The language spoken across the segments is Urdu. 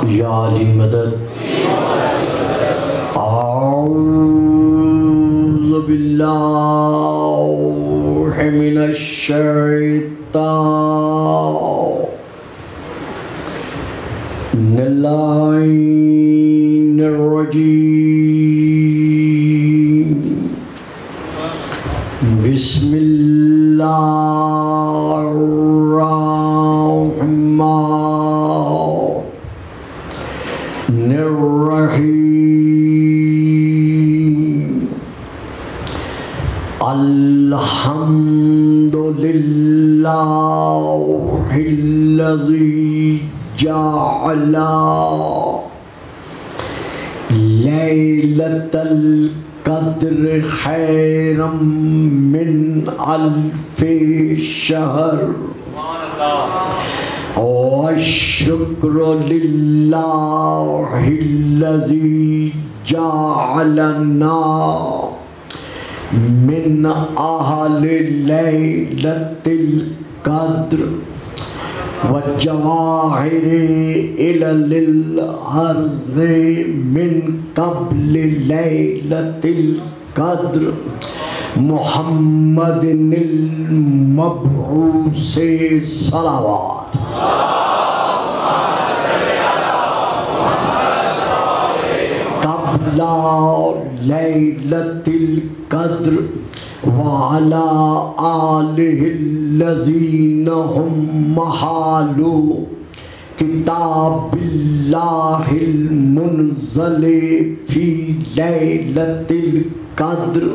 یا علی مدد. اعوذ باللہ من الشیطان اللعین الرجیم. بسم اللہ الرحمن الرحیم. الحمد للہ الذی جعل لیلۃ القدر خیرا من الف شہر. والشکر للہ الذی جعلنا من اہل لیلۃ القدر والجواہر الی الارض من قبل لیلۃ القدر محمد المبعوث صلوات. قبل لیلۃ القدر وعلى آلہ الذین هم محال کتاب اللہ المنزل فی لیلۃ القدر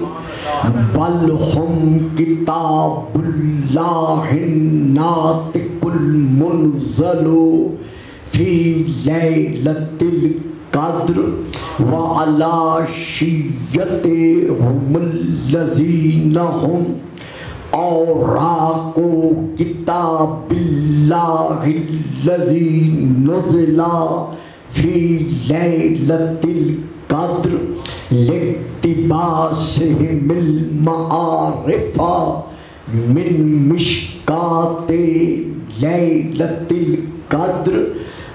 بل هم کتاب اللہ الناطق المنزل فی لیلۃ القدر وعلی شیعتہم الذین هم اوراق کتاب اللہ الذی نزل فی لیلۃ القدر لاقتباسہم المعارف من مشکات لیلۃ القدر.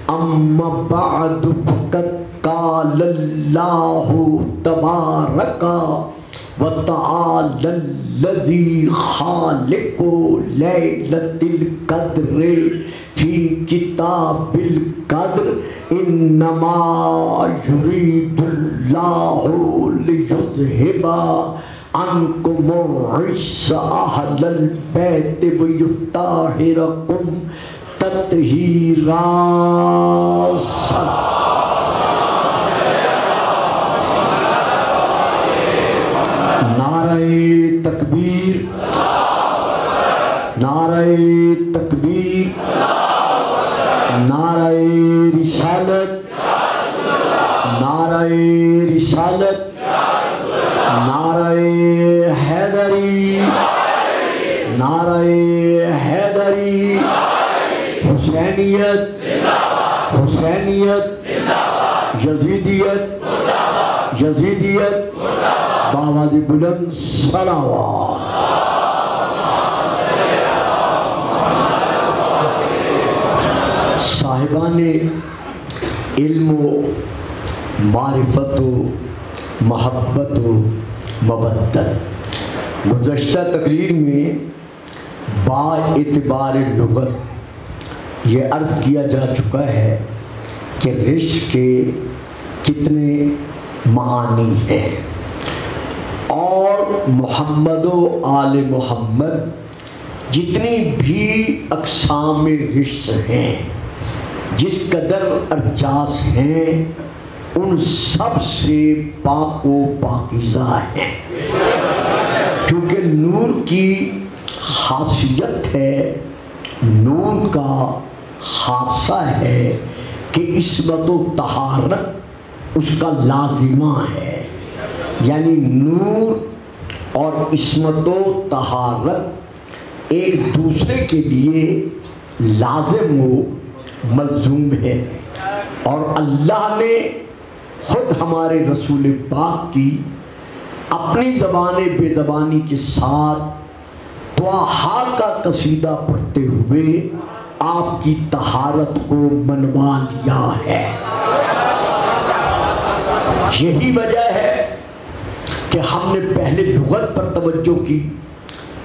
اما بعد فقد قال اللہ تبارک وتعالی الذی خالق لیلۃ القدر فی کتاب القدر انما یرید اللہ لیذہب عنکم الرجس اہل البیت ویطہرکم تطہیرا. نعرہ تکبیر، نعرہ تکبیر، نعرہ رسالت، نعرہ رسالت، نعرہ حیدری، نعرہ حیدری. حسینیت، حسینیت، یزیدیت، یزیدیت، بآواز بلند صلوات. صاحبان علم و معرفت و محبت و مودت، گزشتہ تقریر میں با اعتبار لغت یہ عرض کیا جا چکا ہے کہ رشک کے کتنے معانی ہیں، اور محمد و آل محمد جتنی بھی اقسام رشک ہیں، جس قدر ارجاس ہیں، ان سب سے پاک و پاکیزہ ہیں. کیونکہ نور کی خاصیت ہے، نور کا خاصہ ہے کہ عصمت و طہارت اس کا لازمہ ہے. یعنی نور اور عصمت و طہارت ایک دوسرے کے لیے لازم و ملزوم ہے. اور اللہ نے خود ہمارے رسول پاک کی اپنی زبان بے زبانی کے ساتھ طہار کا قصیدہ پڑھتے ہوئے آپ کی طہارت کو منوا لیا ہے. یہی وجہ ہے کہ ہم نے پہلے لغت پر توجہ کی،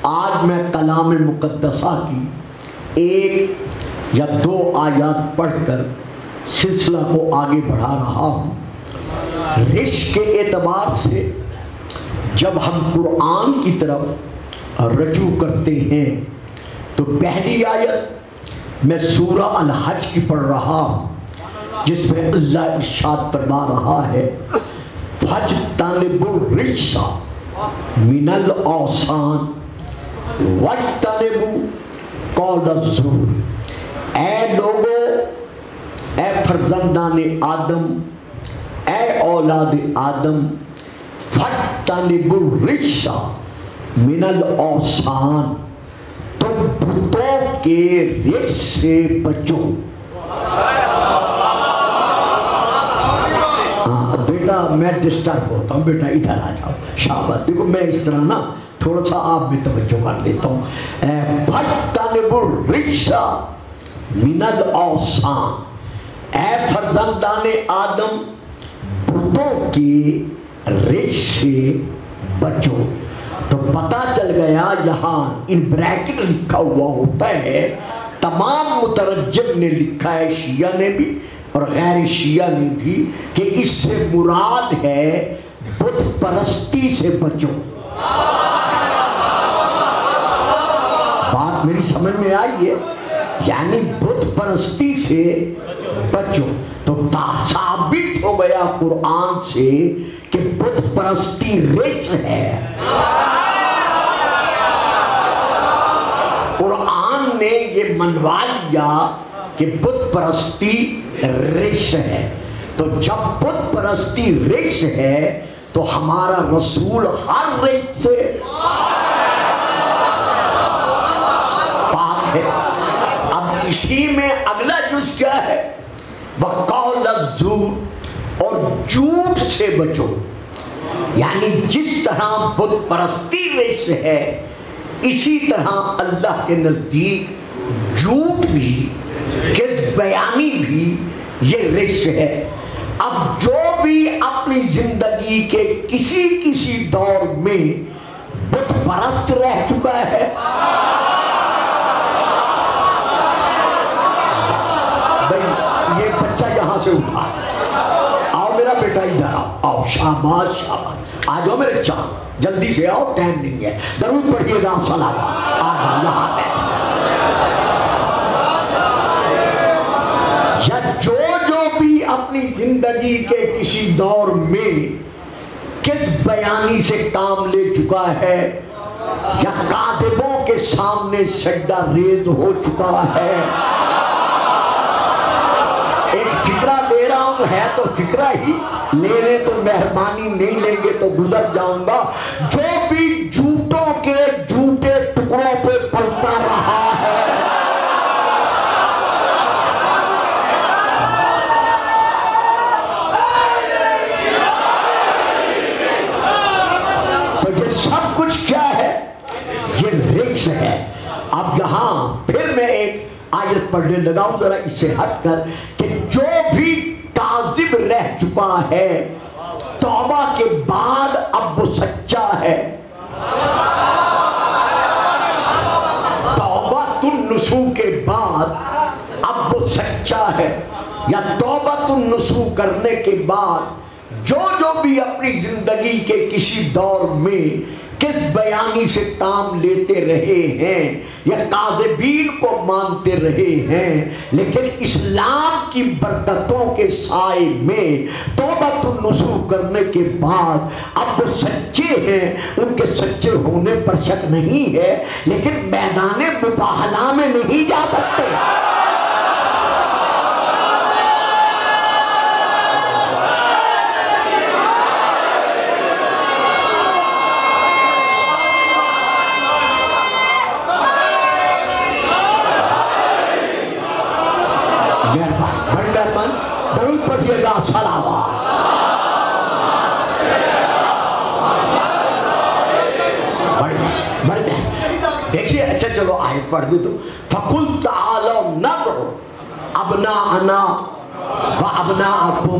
آج میں کلام مقدسہ کی 1 یا 2 آیات پڑھ کر سلسلہ کو آگے بڑھا رہا ہوں۔ رزق کے اعتبار سے جب ہم قرآن کی طرف رجوع کرتے ہیں تو پہلی آیت میں سورہ الحج کی پڑھ رہا ہوں، جس میں اللہ ارشاد فرما رہا ہے فَاجْتَنِبُوا الرِّجْسَ مِنَ الْأَوْثَانِ وَاجْتَنِبُوا قَوْلَ الزُّورِ۔ اے لوگو، اے فرزندان آدم، اے اولاد آدم، فَاجْتَنِبُوا الرِّجْسَ مِنَ الْأَوْثَانِ، تم بتوں کے رجس سے بچو۔ بیٹا میں ڈسٹرب ہوتا ہوں، بیٹا ادھر آ جاؤ، شاباش۔ دیکھو میں اس طرح نا تھوڑا سا آپ بھی توجہ کر لیتا ہوں۔ فَاجْتَنِبُوا الرِّجْسَ مِنَ الْأَوْثَانِ، اے فرزندان آدم بتوں کی رجس سے بچو۔ تو پتہ چل گیا یہاں ان بریکٹ لکھا ہوا ہوتا ہے، تمام مترجم نے لکھا ہے، شیعہ نے بھی اور غیر شیعہ نے بھی، کہ اس سے مراد ہے بت پرستی سے بچو۔ بات میری سمجھ میں آئی ہے؟ یعنی بت پرستی سے بچو۔ تو ثابت ہو گیا قرآن سے کہ بت پرستی رجس ہے۔ قرآن نے یہ منوا لیا کہ بت پرستی رجس ہے۔ تو جب بت پرستی رجس ہے تو ہمارا رسول ہر رجس سے پاک ہے۔ اب اسی میں اگلا جز کیا ہے؟ وَقَوْلَ الزُّورِ، اور جھوٹ سے بچو۔ یعنی جس طرح بت پرستی رجس ہے، اسی طرح اللہ کے نزدیک جھوٹ بھی، کذب بیانی بھی یہ رجس ہے۔ اب جو بھی اپنی زندگی کے کسی دور میں بت پرست رہ چکا ہے، بھئی یہ بچہ یہاں سے اٹھا، آؤ میرا بیٹا ادھر آؤ، آؤ، شاباش شاباش، آ جاؤ میرے چاند، جلدی سے آؤ، ٹائم نہیں ہے، درود پڑھیے گا، سلام، آ جاؤ یہاں پہ۔ یا جو بھی اپنی زندگی کے کسی دور میں کذب بیانی سے کام لے چکا ہے، یا کاذبوں کے سامنے سجدہ ریز ہو چکا ہے، ایک فکرہ دے رہا ہوں، ہے تو فکرہ ہی، لینے تو مہربانی، نہیں لیں گے تو گزر جاؤں گا۔ جو بھی جھوٹوں کے جھوٹے ٹکڑوں پہ پلتا رہا ہے، تو یہ سب کچھ کیا ہے؟ یہ رجس ہے۔ اب یہاں پھر میں ایک آیت پڑھنے لگا ہوں ذرا اس سے ہٹ کر، کہ جو بھی کاذب رہ چکا ہے توبہ کے بعد اب وہ سچا ہے، توبۃ النصوح کے بعد اب وہ سچا ہے، یا توبۃ النصوح کرنے کے بعد جو بھی اپنی زندگی کے کسی دور میں کس بیانی سے کام لیتے رہے ہیں یا کاذبین کو مانتے رہے ہیں، لیکن اسلام کی برکتوں کے سائے میں توبۃ النصوح کرنے کے بعد اب وہ سچے ہیں، ان کے سچے ہونے پر شک نہیں ہے، لیکن میدان مباہلہ میں نہیں جا سکتے۔ درود پڑھیے گا، صلوات۔ دیکھیے، اچھا چلو آیت پڑھ دے تو فَقُلْ تَعَالَوْا نَدْعُ أَبْنَاءَنَا وَأَبْنَاءَكُمْ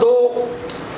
2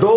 2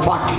40।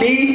3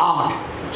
8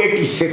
86।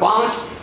5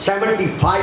75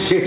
6।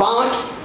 5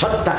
70।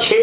6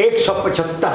175।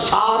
7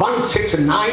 169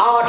8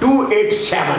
287।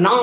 9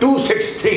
263।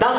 10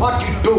42।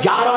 11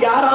11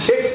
6।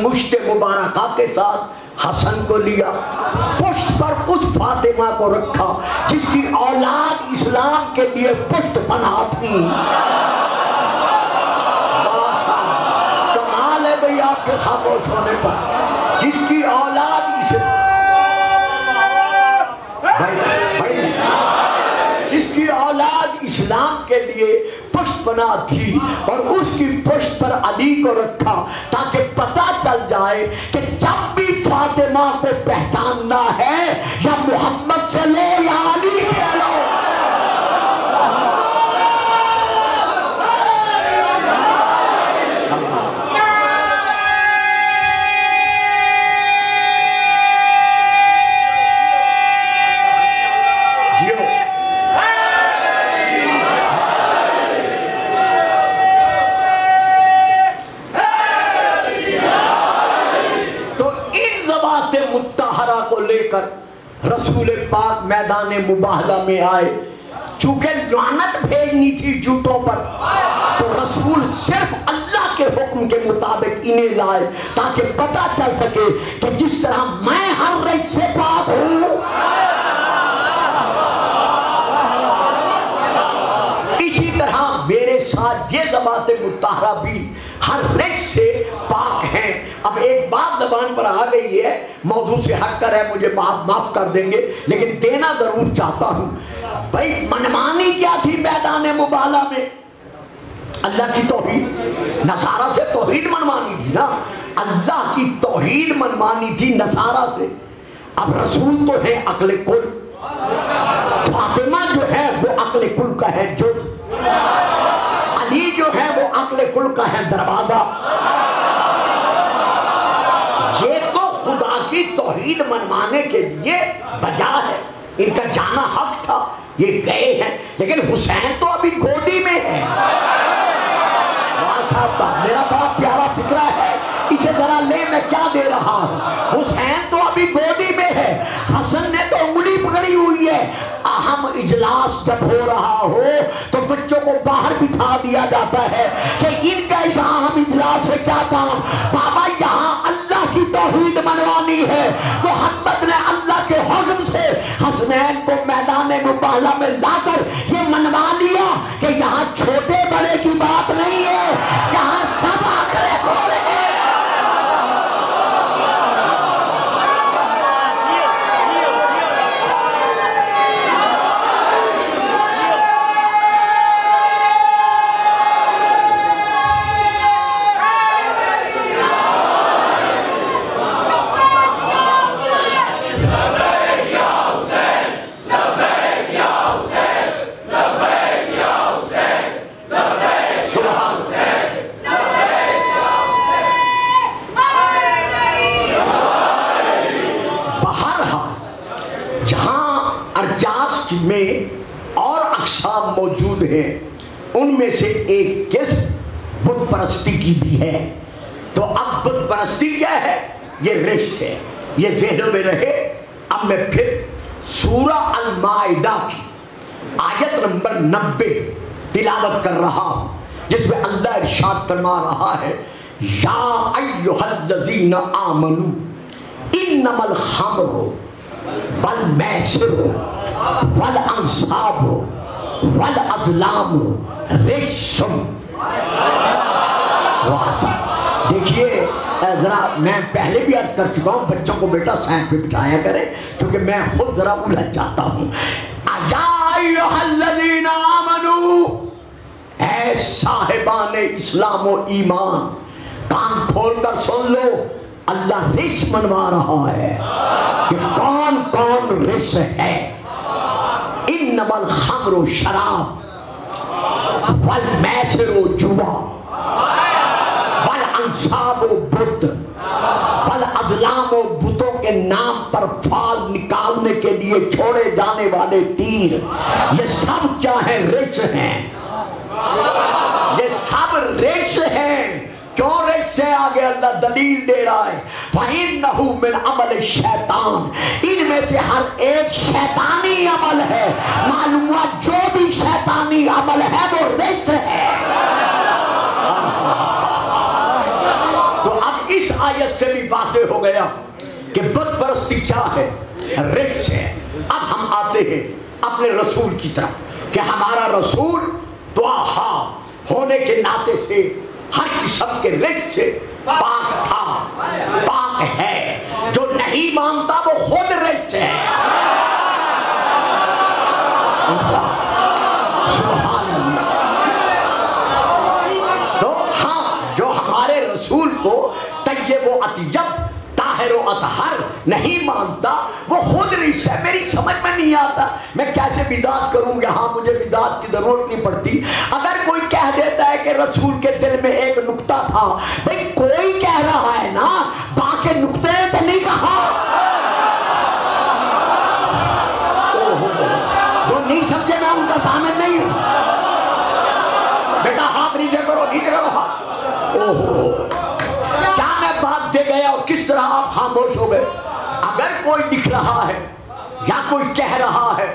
انگشت مبارکہ کے ساتھ حسن کو لیا، پشت پر اس فاطمہ کو رکھا جس کی اولاد اسلام کے لیے پشت پناہ تھی۔ کمال ہے بھئی آپ کے خاموش ہونے پر، جس کی اولاد جس کی اولاد اسلام کے لیے پشت پناہ تھی، اور اس کی پشت پر علی کو رکھا تاکہ پتہ چل جائے کہ جب بھی فاطمہ کو پہچاننا ہے یا محمد سے لو یا علی سے لو۔ رسول پاک میدان مباہلہ میں آئے، چونکہ لعنت بھیجنی تھی جوتوں پر، تو رسول صرف اللہ کے حکم کے مطابق انہیں لائے تاکہ پتہ چل سکے کہ جس طرح میں ہر رجس سے پاک ہوں، اسی طرح میرے ساتھ یہ ذوات مطہرہ بھی ہر رجس سے پاک ہیں۔ اب ایک بات زبان پر آ گئی ہے، موضوع سے ہٹ کر ہے، مجھے معاف کر دیں گے لیکن دینا ضرور چاہتا ہوں۔ بھائی منمانی کیا تھی میدان مباہلہ میں؟ اللہ کی توحید۔ نصارہ سے توحید منمانی تھی نا، اللہ کی توحید منمانی تھی نصارہ سے۔ اب رسول تو ہے عقل کل، فاطمہ جو ہے وہ عقل کل کا ہے جز، علی جو ہے وہ عقل کل کا ہے دروازہ۔ یہ تو خدا کی توحید منوانے کے لیے بجا ہے، ان کا جانا حق تھا، یہ گئے ہیں، لیکن حسین تو ابھی گودی میں ہے۔ صاحب میرا بڑا پیارا فکرہ ہے، اسے ذرا لے، میں کیا دے رہا ہوں۔ حسین تو ابھی گودی میں ہے، حسن نے تو انگلی پکڑی ہوئی ہے۔ اہم اجلاس جب ہو رہا ہو تو بچوں کو باہر بٹھا دیا جاتا ہے کہ ان کا اس اہم اجلاس سے کیا کام؟ بابا یہاں اللہ کی توحید منوانی ہے۔ محمد نے اللہ کے حکم سے حسنین کو میدان مباہلہ میں لا کر یہ منوا لیا کہ یہاں چھوٹے بڑے کی بات نہیں ہے، یہاں سب آخرے ہو رہے ہیں۔ میں اور اقسام موجود ہیں، ان میں سے ایک قسم بت پرستی کی بھی ہے۔ تو اب بت پرستی کیا ہے؟ یہ رجس ہے، یہ ذہنوں میں رہے۔ اب میں پھر سورہ المائدہ کی آیت نمبر 90 تلاوت کر رہا ہوں، جس میں اللہ ارشاد فرما رہا ہے، یا ایھا الذین آمنوا انما الخمر والمیسر والانصاب والازلام رجس۔ دیکھیے ذرا میں پہلے بھی عرض کر چکا ہوں، بچوں کو بیٹا سائنس پہ بٹھایا کریں کیونکہ میں خود ذرا الجھ جاتا ہوں۔ یا ایھا الذین آمنوا، اے صاحبان اسلام و ایمان، کان کھول کر سن لو، اللہ رجس منوا رہا ہے کہ کون کون رجس ہے۔ انما الخمر و شراب والمیسر و جوا والانصاب و بت والازلام و بتوں کے نام پر پھال نکالنے کے لیے چھوڑے جانے والے تیر، یہ سب کیا ہیں؟ رجس ہیں، یہ سب رجس ہیں۔ کیوں رجس سے آگے اللہ دلیل دے رہا ہے، فَإِنَّهُ مِنْ عَمَلِ الشَّيْطَانِ، ان میں سے ہر ایک شیطانی عمل ہے۔ معلوم ہوا جو بھی شیطانی عمل ہے وہ رجس ہے۔ تو اب اس آیت پرستی کیا ہے؟ رجس ہے۔ اب ہم آتے ہیں اپنے رسول کی طرف کہ ہمارا رسول طٰہٰ ہونے کے ناطے سے ہر قسم کے رجس سے پاک تھا، پاک ہے۔ جو نہیں مانتا وہ خود رجس ہے۔ سبحان اللہ۔ تو ہاں، جو ہمارے رسول کو طیب و اطیب، طاہر و اطہر نہیں مانتا وہ خود رجس ہے۔ میری سمجھ میں نہیں آتا میں کیسے بدعت کروں، یہاں مجھے بدعت کی ضرورت نہیں پڑتی۔ اگر کوئی کہہ دیتا ہے کہ رسول کے دل میں ایک نقطہ تھا، بھئی کوئی کہہ رہا ہے نا، باقی نقطے تو نہیں کہا۔ جو نہیں سمجھے میں ان کا ضامن نہیں ہوں۔ بیٹا ہاتھ نیچے کرو، نیچے کرو ہاتھ۔ اوہو، کیا میں بات دے گیا اور کس طرح آپ خاموش ہو گئے؟ اگر کوئی لکھ رہا ہے یا کوئی کہہ رہا ہے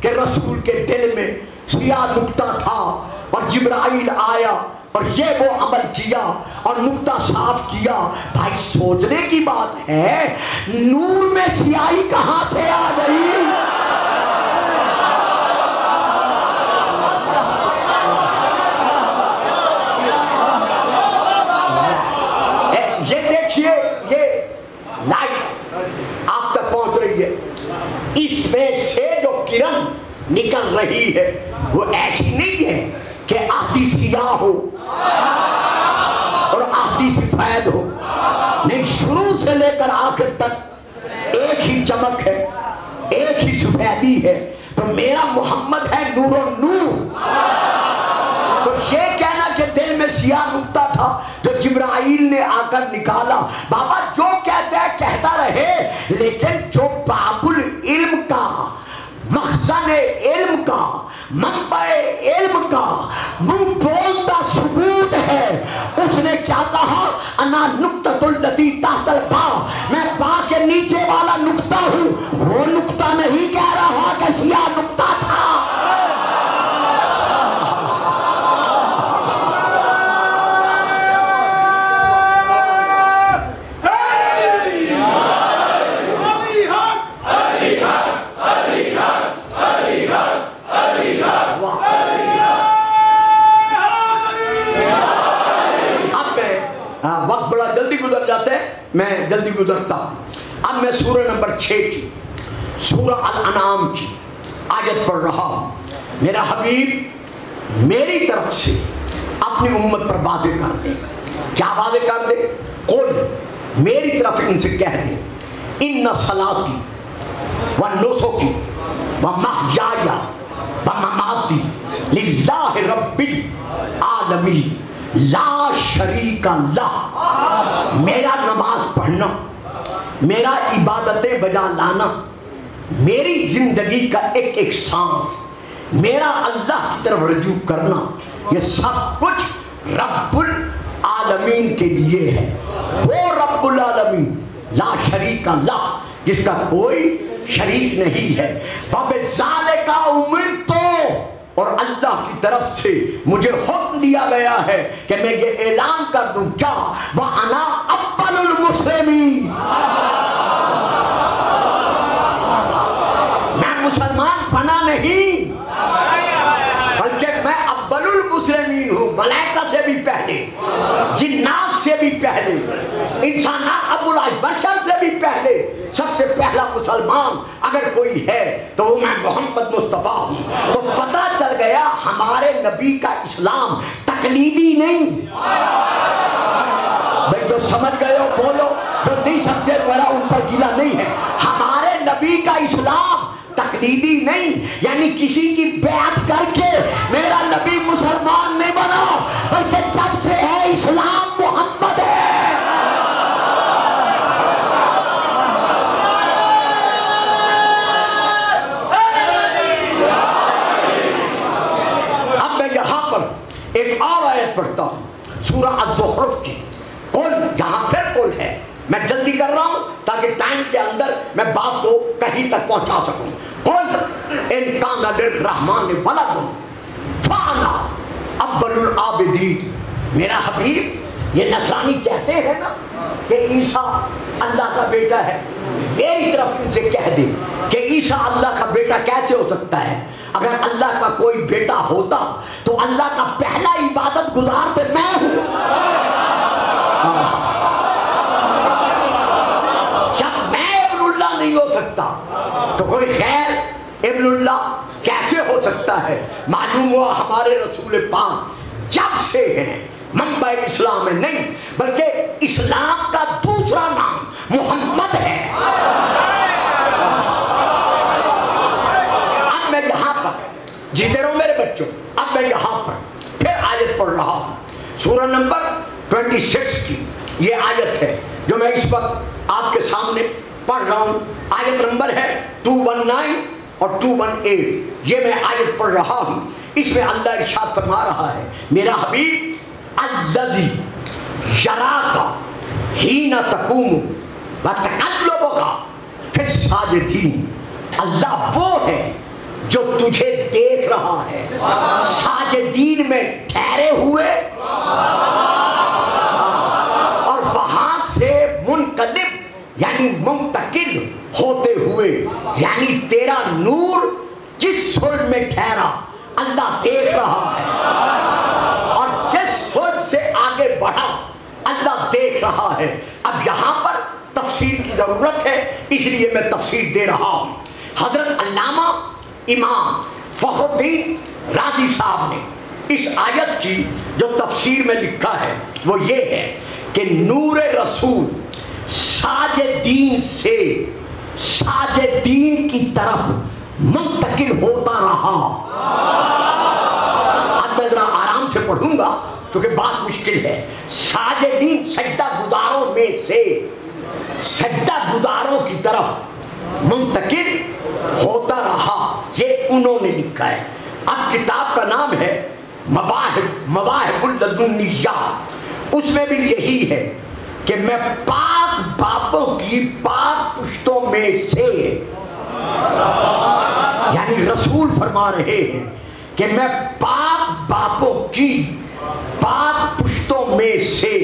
کہ رسول کے دل میں سیاہ نقطہ تھا اور جبرائیل آیا اور یہ وہ عمل کیا اور نقطہ صاف کیا، بھائی سوچنے کی بات ہے، نور میں سیاہی کہاں سے آ گئی؟ یہ دیکھیے، یہ لائٹ آپ تک پہنچ رہی ہے، اس میں سے جو کرن نکل رہی ہے وہ ایسی نہیں ہے کہ آدھی سیاہ ہو اور آدھی سفید ہو، نہیں، شروع سے لے کر آخر تک ایک ہی چمک ہے، ایک ہی سفیدی ہے۔ تو میرا محمد ہے نور و نور۔ تو یہ کہنا کہ دل میں سیاہ نقطہ تھا جو جبرائیل نے آ کر نکالا، بابا جو کہتا ہے کہتا رہے، لیکن جو باب العلم کا، مخزن علم کا، منبع علم کا، منہ بولتا ثبوت ہے، اس نے کیا کہا؟ انا نقطۃ التی تحت البا، میں با کے نیچے والا نقطہ ہوں۔ وہ نقطہ نہیں کہہ رہا کہ سیاہ نقطہ تھا۔ وقت بڑا جلدی گزر جاتے ہیں، میں جلدی گزرتا ہوں۔ اب میں سورہ نمبر 6 کی، سورہ الانعام کی آیت پڑھ رہا ہوں۔ میرا حبیب میری طرف سے اپنی امت پر واضح کر دے۔ کیا واضح کر دے؟ قل، میری طرف ان سے کہہ دے، ان صلاتی و نسکی و محیای و مماتی للہ رب العالمین لا شریک لہ۔ میرا نماز پڑھنا، میرا عبادتیں بجا لانا، میری زندگی کا ایک ایک سانس میرا اللہ کی طرف رجوع کرنا، یہ سب کچھ رب العالمین کے لیے ہے۔ وہ رب العالمین لا شریک لہ، جس کا کوئی شریک نہیں ہے۔ وَبِذَالِكَ أُمِرْتُ، اور اللہ کی طرف سے مجھے حکم دیا گیا ہے کہ میں یہ اعلان کر دوں، کیا؟ وَأَنَا أَوَّلُ الْمُسْلِمِينَ، میں مسلمان بنا نہیں بلکہ میں اول المسلمین ہوں، ملائکہ سے بھی پہلے، جنات سے بھی پہلے، انسانات ابو البشر سے بھی پہلے، سب سے پہلا مسلمان اگر کوئی ہے تو وہ میں محمد مصطفیٰ ہوں۔ تو پتہ چل گیا ہمارے نبی کا اسلام تقلیدی نہیں۔ بھئی جو سمجھ گئے ہو بولو، جو نہیں سمجھے میرا ان پر گیلا نہیں ہے۔ ہمارے نبی کا اسلام تقلیدی نہیں، یعنی کسی کی بیعت کر کے میرا نبی مسلمان نہیں بنا، بلکہ جب سے ہے اسلام محمد ہے۔ اب میں یہاں پر ایک اور آیت پڑھتا ہوں، سورہ الزخرف کی۔ قل، یہاں پھر قل ہے، میں جلدی کر رہا ہوں تاکہ ٹائم کے اندر میں بات کو کہیں تک پہنچا سکوں۔ قل ان کان للرحمن ولد فانا اول العابدین۔ میرا حبیب، یہ نصرانی کہتے ہیں نا کہ عیسیٰ اللہ کا بیٹا ہے، میری طرف ان سے کہہ دے کہ عیسیٰ اللہ کا بیٹا کیسے ہو سکتا ہے؟ اگر اللہ کا کوئی بیٹا ہوتا تو اللہ کا پہلا عبادت گزار تو میں ہوں۔ جب میں ابن اللہ نہیں ہو سکتا تو کوئی غیر ابن اللہ کیسے ہو سکتا ہے؟ معلوم ہوا ہمارے رسول پاک جب سے ہیں منبع اسلام میں نہیں بلکہ اسلام کا دوسرا نام محمد ہے۔ اب میں یہاں پر جیتے رہو میرے بچوں، اب میں یہاں پر پھر آیت پڑھ رہا ہوں، سورہ نمبر 26 کی یہ آیت ہے جو میں اس وقت آپ کے سامنے پڑھ رہا ہوں۔ آیت نمبر ہے 219 اور 218، یہ میں آیت پڑھ رہا ہوں۔ اس میں اللہ ارشاد فرما رہا ہے میرا حبیب الذی یراک حین تقوم وتقلبک فی الساجدین، اللہ وہ ہے جو تجھے دیکھ رہا ہے ساجدین میں ٹھہرے ہوئے اور وہاں سے منقلب یعنی منتقل ہوتے ہوئے، یعنی تیرا نور جس سرج میں ٹھہرا اللہ دیکھ رہا ہے اور جس سرج سے آگے بڑھا اللہ دیکھ رہا ہے۔ اب یہاں پر تفسیر کی ضرورت ہے اس لیے میں تفسیر دے رہا ہوں۔ حضرت علامہ امام فخر الدین رازی صاحب نے اس آیت کی جو تفسیر میں لکھا ہے وہ یہ ہے کہ نور رسول ساجدین سے ساجدین کی طرف منتقل ہوتا رہا۔ اب میں ذرا آرام سے پڑھوں گا کیونکہ بات مشکل ہے۔ ساجدین سجدہ گزاروں میں سے سجدہ گزاروں کی طرف منتقل ہوتا رہا، یہ انہوں نے لکھا ہے۔ اب کتاب کا نام ہے مواہب اللدنیہ، اس میں بھی یہی ہے کہ میں پاک باپوں کی پاک پشتوں میں سے، یعنی رسول فرما رہے ہیں کہ میں پاک باپوں کی پاک پشتوں میں سے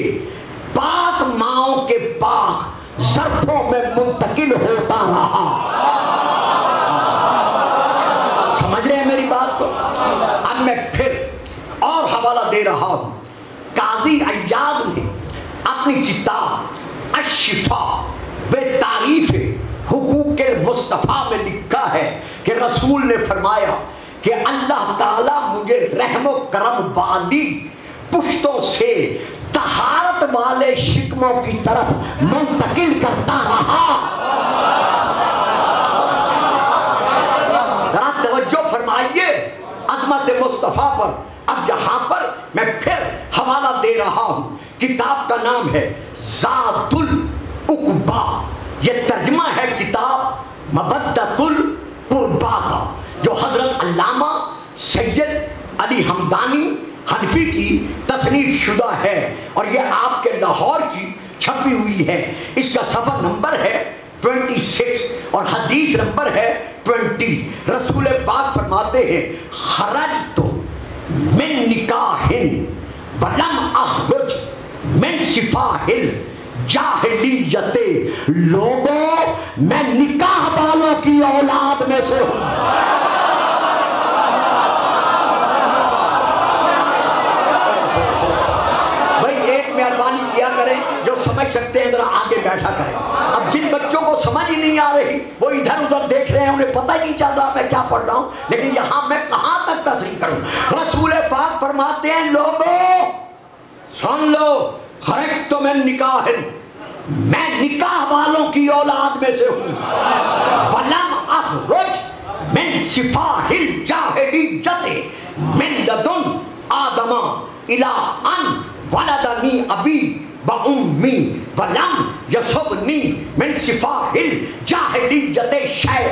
پاک ماؤں کے پاک ظرفوں میں منتقل ہوتا رہا۔ سمجھ رہے ہیں میری بات کو؟ اب میں پھر اور حوالہ دے رہا ہوں۔ قاضی عیاض نے اپنی کتاب الشفا بتعریف حقوق مصطفیٰ میں لکھا ہے کہ رسول نے فرمایا کہ اللہ تعالیٰ مجھے رحم و کرم والی پشتوں سے طہارت والے شکموں کی طرف منتقل کرتا رہا۔ ذرا توجہ فرمائیے عظمت مصطفیٰ پر۔ اب یہاں پر میں پھر حوالہ دے رہا ہوں، کتاب کا نام ہے ذات العقبہ، یہ ترجمہ ہے کتاب مبدۃ القربہ کا، جو حضرت علامہ سید علی حمدانی حنفی کی تصنیف شدہ ہے اور یہ آپ کے لاہور کی چھپی ہوئی ہے۔ اس کا صفحہ نمبر ہے 26 اور حدیث نمبر ہے 20۔ رسول پاک فرماتے ہیں خرجت من نکاح ولم اخرج من سفاح الجاہلیت، لوگوں میں نکاح والوں کی اولاد میں سے ہوں۔ مہربانی کیا کریں جو سمجھ سکتے ہیں ذرا آگے بیٹھا کریں۔ اب جن بچوں کو سمجھ ہی نہیں آ رہی وہ ادھر ادھر دیکھ رہے ہیں، انہیں پتہ ہی نہیں چل رہا میں کیا پڑھ رہا ہوں، لیکن یہاں میں کہاں تک تصریح کروں۔ رسول پاک فرماتے ہیں لوگوں سن لو، خرجت من نکاح، میں نکاح والوں کی اولاد میں سے ہوں، ولم اخرج من سفاح الجاہلیت من لدن آدم الی ان ولدنی ابی و امی ولم یصبنی من سفاح الجاہلیت شیء،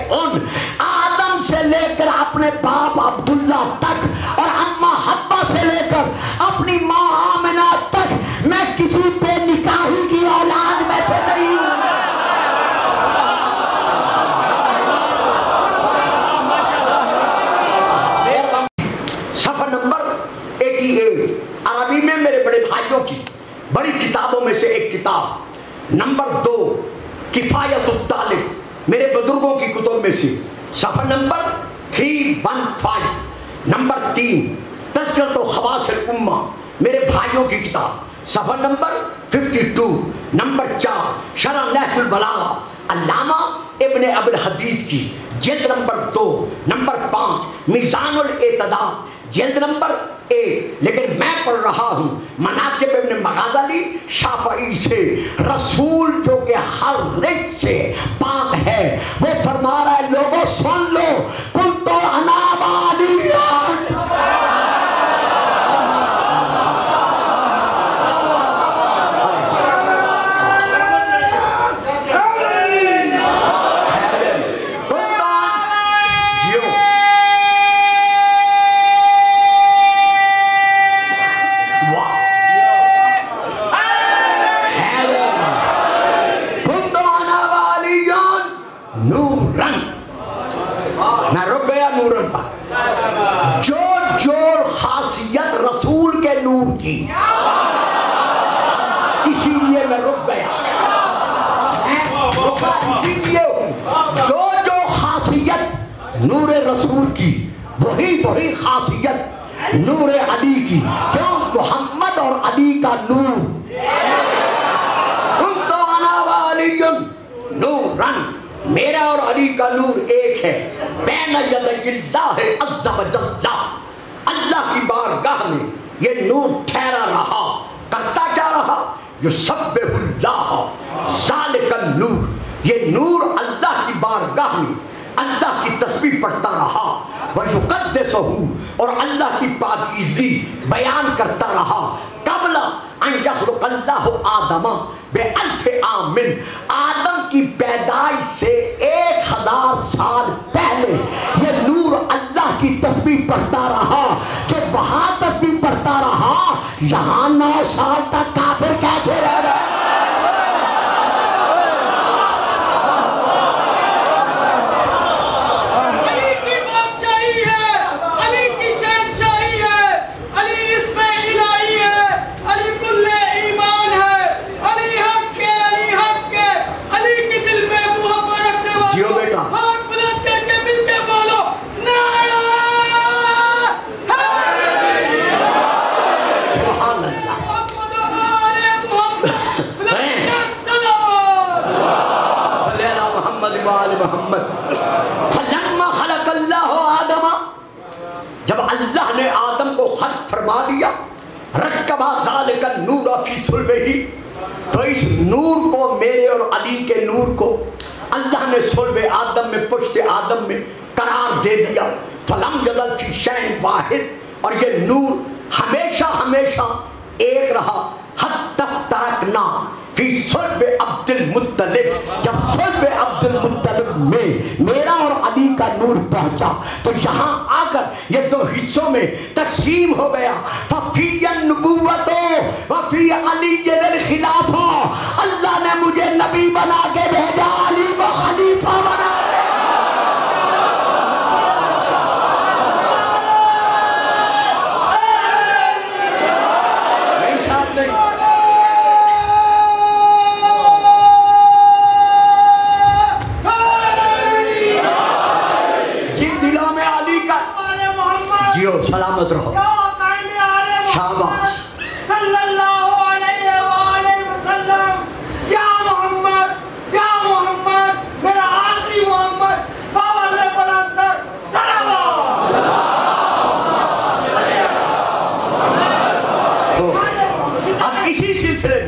آدم سے لے کر اپنے باپ عبداللہ تک اور اماں حبہ سے لے کر اپنی ماں آمنہ تک میں کسی بے نکاحی کی اولاد میں سے نہیں ہوں۔ صفحہ نمبر 88 عربی میں میرے بڑے بھائیوں کی بڑی کتابوں میں سے ایک کتاب نمبر 2 کفایت الطالب میرے بزرگوں کی کتب میں سے صفحہ نمبر 315. نمبر 3 تذکرۃ خواص الامہ میرے بھائیوں کی کتاب صفحہ نمبر 52. نمبر 4 شرح نحو البلاغہ علامہ ابن ابی الحدید کی جلد نمبر 2. نمبر 5 میزان الاعتدال جلد نمبر 1. لیکن میں پڑھ رہا ہوں مناقب ابن مغازلی شافعی سے، رسول جو کہ ہر رزق سے پاک ہے، وہ فرما رہا ہے لوگوں سن لو کنت انا والیان. رسول کے نور کی، اسی لیے میں رک گیا، اسی لیے جو خاصیت نور رسول کی وہی خاصیت نور علی کی. کیوں؟ محمد اور علی کا نور. کنت انا وعلی نورن، میرا اور علی کا نور ایک ہے. بین یدی اللہ عز وجل، اللہ کی بارگاہ میں یہ نور ٹھہرا رہا. کرتا کیا رہا؟ یسبح اللہ ذالک النور، یہ نور اللہ کی بارگاہ میں اللہ کی تسبیح پڑھتا رہا. وَيُقَدِّسُهُ، اور اللہ کی پاکیزگی بیان کرتا رہا. قبل ان یخلق اللہ آدم بألف عام، آدم کی پیدائش سے 1000 سال پہلے یہ نور اللہ کی تسبیح پڑھتا رہا. جو وہاں تسبیح پڑھتا رہا، یہاں 9 سال تک کافر کیسے رہ رہے؟ محمد. فلما خلق اللہ آدم، جب اللہ نے آدم کو خلق فرما دیا، رکب ذالک النور فی صلبہ، تو اس نور کو، میرے اور علی کے نور کو اللہ نے صلب آدم میں، پشت آدم میں قرار دے دیا. فلم یزل فی شیء واحد، اور یہ نور ہمیشہ ایک رہا. حتی ترکنا فی صلب عبد المطلب، جب صلب عبد المطلب میں میرا اور علی کا نور پہنچا تو یہاں آ کر یہ 2 حصوں میں تقسیم ہو گیا. ففی النبوۃ وفی علی الخلافہ، اللہ نے مجھے نبی بنا کے بھیجا، علی کو خلیفہ بنا کے. سلامت رہو. شاباش. صلی اللہ علیہ وآلہ وسلم. یا محمد، یا محمد، میرا آخری محمد، بابا سے بلندر صلوات. اب اسی سلسلے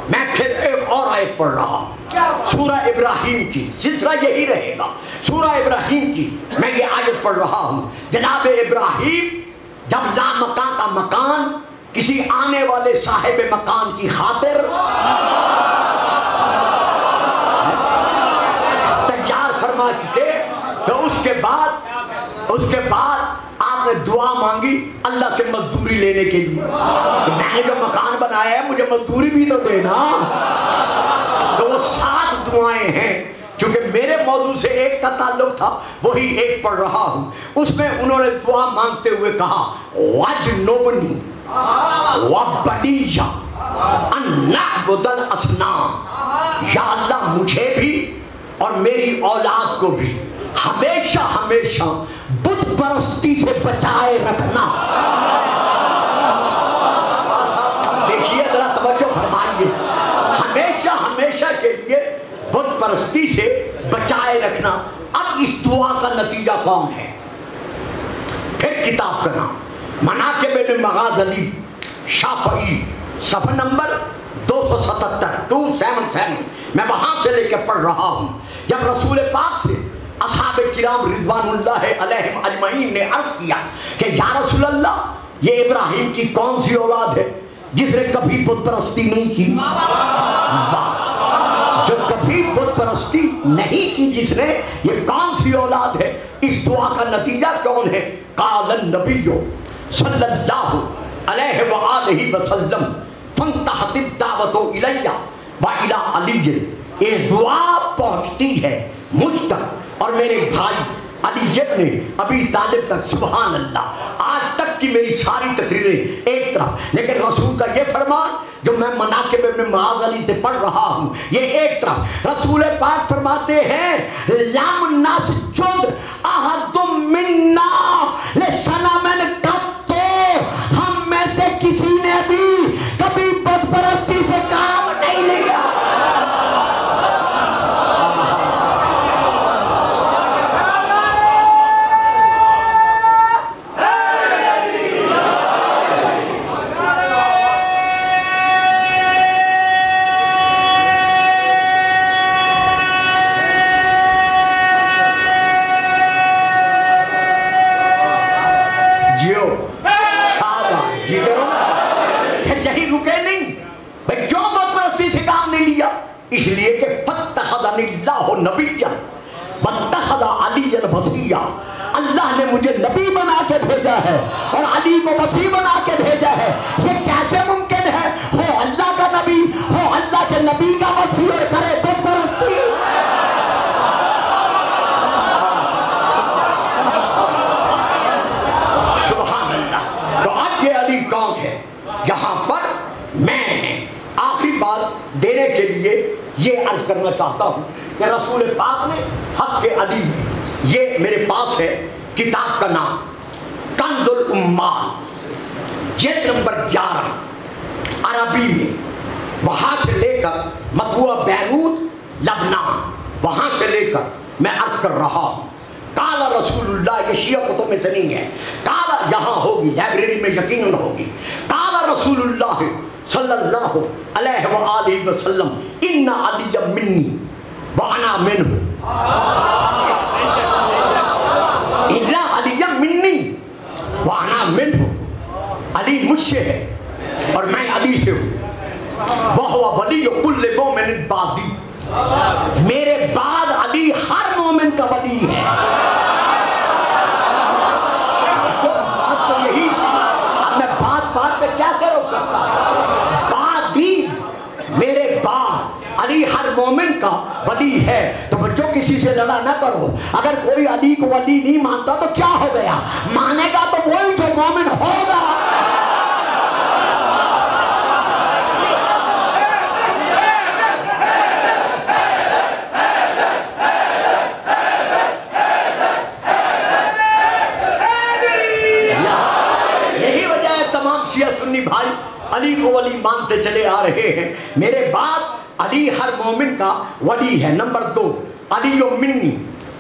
میں پھر ایک اور آیت پڑھ رہا ہوں، سورہ ابراہیم کی. سلسلہ یہی رہے گا. سورہ ابراہیم کی میں یہ آیت پڑھ رہا ہوں. جناب ابراہیم جب لامکان کا مکان کسی آنے والے صاحب مکان کی خاطر تیار فرما چکے، تو اس کے بعد آپ نے دعا مانگی اللہ سے مزدوری لینے کے لیے کہ میں نے جو مکان بنایا ہے مجھے مزدوری بھی تو دینا. تو وہ 7 دعائیں ہیں. چونکہ میرے موضوع سے ایک کا تعلق تھا، وہی ایک پڑھ رہا ہوں. اس میں انہوں نے دعا مانگتے ہوئے کہا وَجْنُبْنِي وَبَنِيَّ أَن نَعْبُدَ الْأَصْنَامَ. یا اللہ مجھے بھی اور میری اولاد کو بھی ہمیشہ ہمیشہ بت پرستی سے بچائے رکھنا. دیکھیے ذرا توجہ فرمائیے, ہمیشہ ہمیشہ کے لیے بت پرستی سے بچائے رکھنا. اب اس دعا کا نتیجہ کون ہے؟ پھر کتاب کا نام مناقب ابن مغازلی شافعی, صفحہ نمبر 277 میں وہاں سے لے کے پڑھ رہا ہوں. جب رسول پاک سے اصحاب کرام رضوان اللہ علیہم اجمعین نے عرض کیا کہ یا رسول اللہ یہ ابراہیم کی کون سی اولاد ہے جس نے کبھی بت پرستی نہیں کی؟ جو کبھی بت پرستی نہیں کی جس نے, یہ کون سی اولاد ہے؟ اس دعا کا نتیجہ کون ہے؟ قال النبی صلی اللہ علیہ وآلہ وسلم فانتہت الدعوت الیہ وإلی علی. یہ دعا پہنچتی ہے مجھ تک اور میرے بھائی علی ابن ابی طالب تک. سبحان اللہ. آج تک کی میری ساری تقریریں ایک طرف, لیکن رسول کا یہ فرمان جو میں مناقب ابن مغازلی سے پڑھ رہا ہوں یہ ایک طرف. رسول پاک فرماتے ہیں لم نسجد احد منا لصنم قط, ہم میں سے کسی نے بھی کبھی بت پرستی سے کام نہیں لیا. اس لیے کہ فاتخذنی اللہ نبیا واتخذ علیا وصیا, اللہ نے مجھے نبی بنا کے بھیجا ہے اور علی کو وصی بنا کے بھیجا ہے. یہ کیسے ممکن ہے ہو اللہ کا نبی, ہو اللہ کے نبی کا وصی اور کرے بت پرستی؟ سبحان اللہ. تو اب یہ علی کون ہے؟ یہاں پر میں آخری بات دینے کے لیے یہ عرض کرنا چاہتا ہوں کہ رسول پاک نے حق کے علی میں, یہ میرے پاس ہے کتاب کا نام کنز الامال جلد نمبر 11 عربی میں, وہاں سے لے کر مطبوعہ بیروت لبنان, وہاں سے لے کر میں عرض کر رہا ہوں. قال رسول اللہ, یہ شیعہ کتب میں سے نہیں ہے, قال یہاں ہوگی لائبریری میں یقیناً ہوگی. قال رسول اللہ صلی اللہ علیہ وآلہ وسلم ان علی منی وانا منہ, ان علی منی وانا منہ, علی مجھ سے ہے اور میں علی سے ہوں. وہو ولی کل مومن بعدی, میرے بعد علی ہر مومن کا ولی ہے. تو یہی اب میں بات پہ کیسے روک سکتا ہوں؟ میرے بعد علی ہر مومن کا ولی ہے. تو بچوں کسی سے لڑا نہ کرو. اگر کوئی علی کو ولی نہیں مانتا تو کیا ہو گیا؟ مانے گا تو وہی جو مومن ہوگا. یہی وجہ ہے تمام شیعہ سنی بھائی علی کو ولی مانتے چلے آ رہے ہیں. میرے بعد علی ہر مومن کا ولی ہے. نمبر 2 علی منی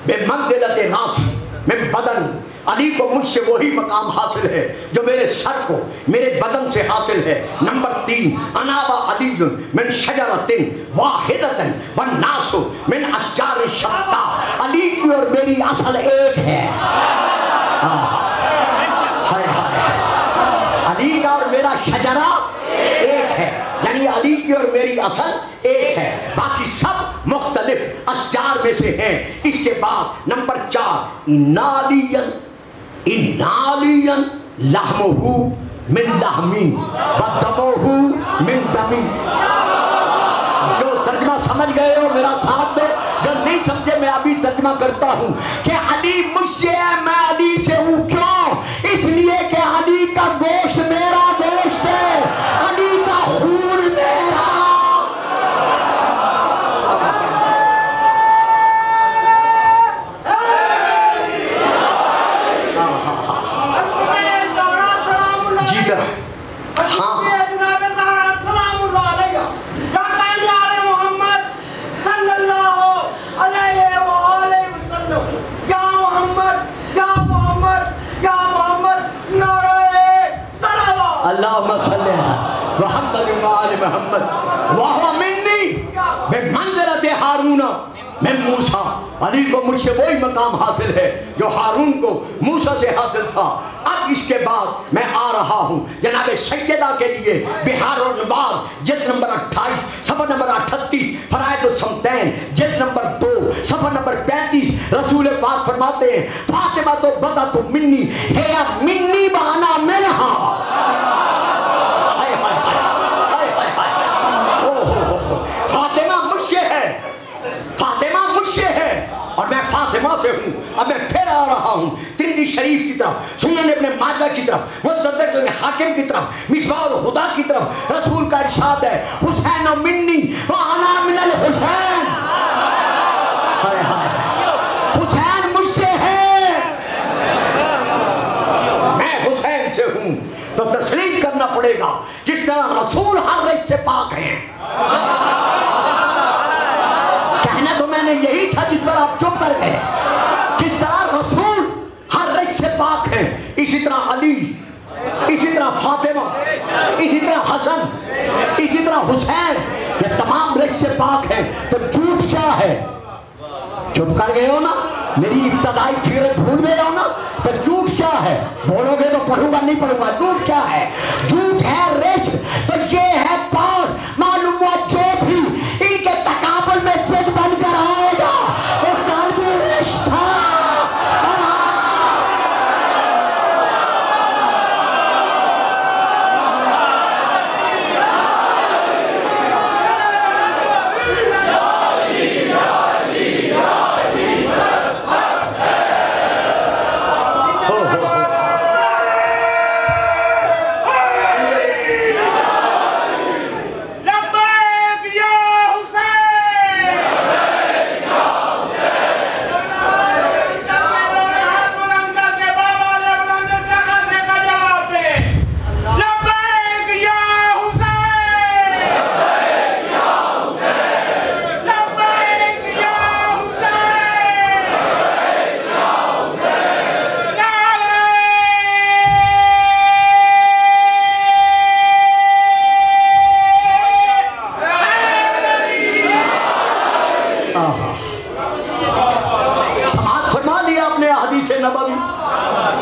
بمنزلۃ راس من بدن, علی کو مجھ سے وہی مقام حاصل ہے جو میرے سر کو میرے بدن سے حاصل ہے. نمبر 3 انا وعلی من شجرۃ واحدۃ والناس من اشجار شتیٰ, علی کی اور میری اصل ایک ہے. علی کا اور میرا شجرہ ایک ہے, یعنی علی کی اور میری اصل ایک ہے, باقی سب مختلف اشجار میں سے ہیں. اس کے بعد نمبر 4 ان علی لحمہ من لحمی ودمہ من دمی. جو ترجمہ سمجھ گئے ہو میرا ساتھ دو, جو نہیں سمجھے میں ابھی ترجمہ کرتا ہوں کہ علی مجھ سے ہے, میں علی سے ہوں. کیوں؟ اس لیے کہ علی کا گوشت میرا گوشت ہے, علی کا خون میرا. اللہم صلی محمد و آل محمد وَهُوَ مِنِّي بِمَنزِلَةِ ہارون من موسیٰ. علی کو مجھ سے وہی مقام حاصل ہے جو ہارون کو موسیٰ سے حاصل تھا. اب اس کے بعد میں آ رہا ہوں جناب سیدہ کے لیے بہار الانوار جلد نمبر 28 صفحہ نمبر 38 فرائض الصمتین جلد نمبر 2 صفحہ نمبر 35. رسول پاک فرماتے ہیں فاطمہ تو بدت منی ہے منی وانا منہا. فاطمہ مجھ سے ہے، فاطمہ مجھ سے ہے اور میں فاطمہ سے ہوں. اب میں پھر آ رہا ہوں ترمذی شریف کی طرف، سنن ابن ماجہ کی طرف، مستدرک حاکم کی طرف، مصباح الہدیٰ کی طرف. رسول کا ارشاد ہے حسین منی وانا من الحسین. ہائے ہائے حسین مجھ سے ہے، میں حسین سے ہوں. تو تسلیم کرنا پڑے گا جس طرح رسول ہر رج سے پاک ہیں. کہنا تو میں نے یہی تھا جس پر آپ چپ کر گئے. کس طرح رسول ہر رج سے پاک ہیں، اسی طرح علی، اسی طرح فاطمہ، اسی طرح حسن، اسی طرح حسین، یہ تمام رج سے پاک ہیں. تو جھوٹ کیا ہے؟ چپ کر گئے ہو نا، میری ابتدائی فکرت بھول گئے ہو نا. تو جھوٹ کیا ہے؟ بولو گے تو پڑھوں گا، نہیں پڑھوں گا. جھوٹ کیا ہے؟ جھوٹ ہے رچ. تو یہ ہے پاک. معلوم ہوا جو بھی ان کے تقابل میں جج بن کر آئے گا وہ قلبی رچ تھا.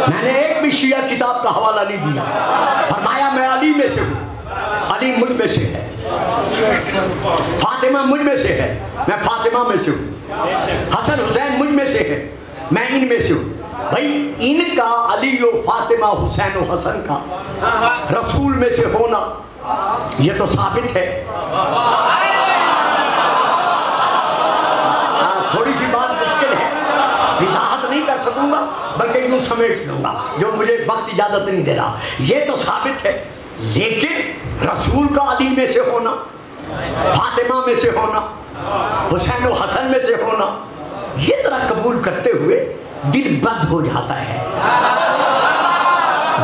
میں نے ایک بھی شیعہ کتاب کا حوالہ نہیں دیا. فرمایا میں علی میں سے ہوں، علی مجھ میں سے ہے. فاطمہ مجھ میں سے ہے، میں فاطمہ میں سے ہوں. حسن حسین مجھ میں سے ہے، میں ان میں سے ہوں. بھائی ان کا علی و فاطمہ حسین و حسن کا رسول میں سے ہونا یہ تو ثابت ہے. تھوڑی سی بات مشکل ہے، وضاحت نہیں کر سکوں گا بلکہ یوں سمیٹ لوں گا جو مجھے وقت اجازت نہیں دے رہا. یہ تو ثابت ہے، لیکن رسول کا علی میں سے ہونا، فاطمہ میں سے ہونا، حسین و حسن میں سے ہونا، یہ ذرا قبول کرتے ہوئے دل بند ہو جاتا ہے.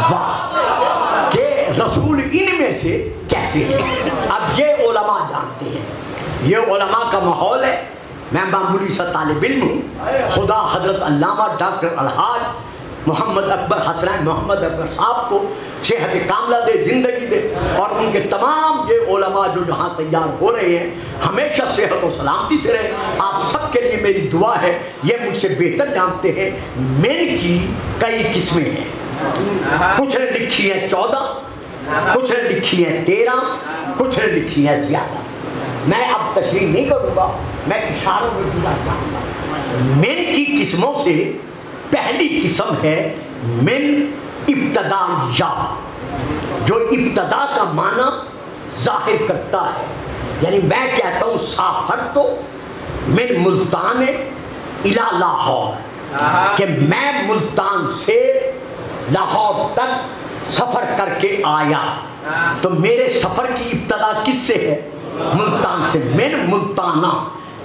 واہ کہ رسول ان میں سے کیسے ہے. اب یہ علماء جانتے ہیں، یہ علماء کا ماحول ہے. میں معمولی سا طالب علم ہوں. خدا حضرت علامہ ڈاکٹر الحاج محمد اکبر حسنین محمد اکبر صاحب کو صحت کاملہ دے، زندگی دے، اور ان کے تمام یہ علماء جو جہاں تیار ہو رہے ہیں ہمیشہ صحت و سلامتی سے رہے. آپ سب کے لیے میری دعا ہے. یہ مجھ سے بہتر جانتے ہیں من کی کئی قسمیں ہیں. کچھ نے لکھی ہیں 14، کچھ نے لکھی ہیں 13، کچھ نے لکھی ہیں زیادہ. میں اب تشریح نہیں کروں گا، میں اشاروں میں دیا جاؤں گا. من کی قسموں سے پہلی قسم ہے من ابتدا یا، جو ابتدا کا معنی ظاہر کرتا ہے. یعنی میں کہتا ہوں سافر تو من ملتان الی لاہور، کہ میں ملتان سے لاہور تک سفر کر کے آیا. تو میرے سفر کی ابتدا کس سے ہے؟ ملتان سے. من ملتانہ،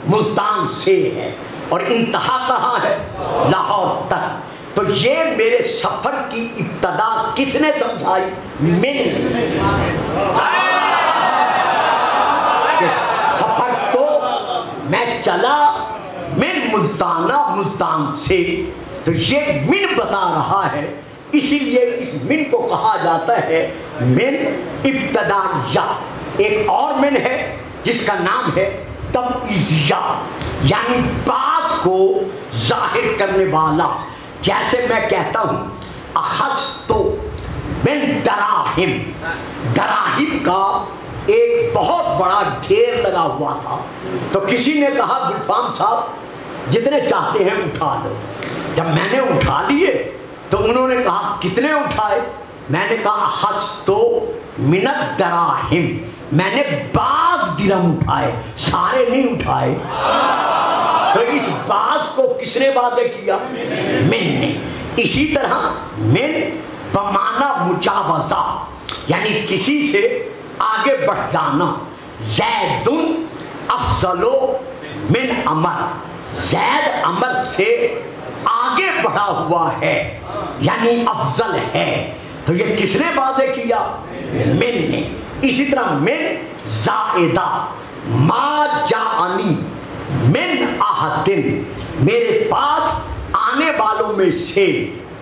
ملتان سے ہے، اور انتہا کہاں ہے؟ لاہور تک. تو یہ میرے سفر کی ابتدا کس نے سمجھائی؟ من. سفر تو میں چلا من ملتانہ، ملتان سے. تو یہ من بتا رہا ہے اسی لیے اس من کو کہا جاتا ہے من ابتدائیہ. ایک اور من ہے جس کا نام ہے تبعیضیہ، یعنی بعض کو ظاہر کرنے والا. جیسے میں کہتا ہوں اخذت من دراہم، دراہم کا ایک بہت بڑا ڈھیر لگا ہوا تھا، تو کسی نے کہا گلفام صاحب جتنے چاہتے ہیں اٹھا لو. جب میں نے اٹھا لیے تو انہوں نے کہا کتنے اٹھائے؟ میں نے کہا اخذت من الدراہم، میں نے بعض درہم اٹھائے، سارے نہیں اٹھائے. تو اس بعض کو کس نے وعدہ کیا؟ من نے. اسی طرح من بمعنی مجاوزہ، یعنی کسی سے آگے بڑھ جانا. زید افضل من عمر، زید عمر سے آگے بڑھا ہوا ہے یعنی افضل ہے. تو یہ کس نے وعدے کیا؟ من نے. اسی طرح من زائدہ، ما جاءنی من احد، میرے پاس آنے والوں میں سے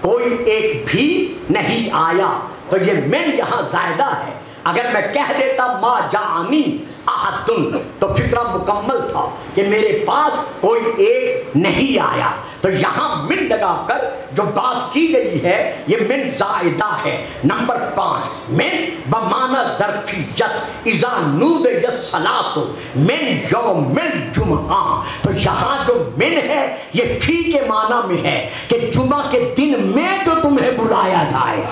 کوئی ایک بھی نہیں آیا. تو یہ من یہاں زائدہ ہے. اگر میں کہہ دیتا ما جاءنی احد تو فکرہ مکمل تھا کہ میرے پاس کوئی ایک نہیں آیا. تو یہاں من لگا کر جو بات کی گئی ہے یہ من زائدہ ہے. نمبر 5 من بمعنی ظرفیت، اذا نودیت الصلاۃ من یوم الجمعہ. تو یہاں جو من ہے یہ فی کے معنی میں ہے کہ جمعہ کے دن میں جو تمہیں بلایا جائے.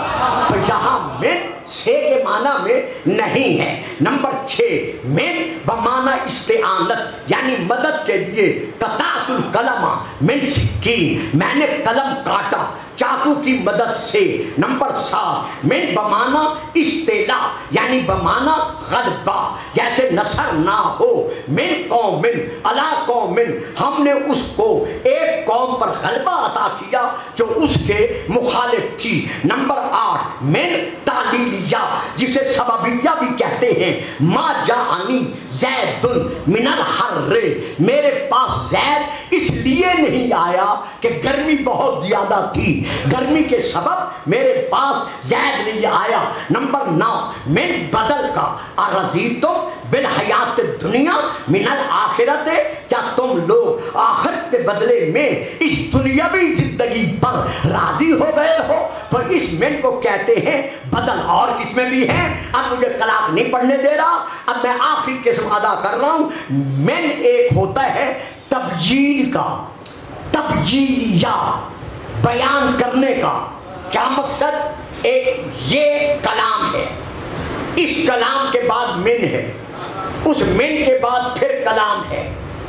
تو یہاں من سے کے معنی میں نہیں ہے. نمبر 6 من بمعنی استعانت، یعنی مدد کے لیے. قطعت القلم من سکین، میں نے قلم کاٹا چاقو کی مدد سے. نمبر 7 من بمعنی استعلا، یعنی بمعنی غلبہ. جیسے نصر نہ ہو من قوم علی قوم، ہم نے اس کو ایک قوم پر غلبہ عطا کیا جو اس کے مخالف تھی. نمبر 8 من تعلیلیہ، جسے سببیہ بھی کہتے ہیں. ما جاءنی زید من الحر، میرے پاس زید اس لیے نہیں آیا کہ گرمی بہت زیادہ تھی، گرمی کے سبب میرے پاس زید نہیں آیا. نمبر 9 من بدل کا، ارضیتم بالحیات الدنیا من الآخرت، کیا تم لوگ آخرت کے بدلے میں اس دنیاوی زندگی پر راضی ہو گئے ہو؟ تو اس من کو کہتے ہیں بدل. اور کس میں بھی ہے؟ اب مجھے طلاق نہیں پڑھنے دے رہا، اب میں آخری قسم ادا کر رہا ہوں. من ایک ہوتا ہے تبیین کا، تبیینیہ، بیان کرنے کا. کیا مقصد؟ ایک یہ کلام ہے، اس کلام کے بعد من ہے، اس من کے بعد پھر کلام ہے.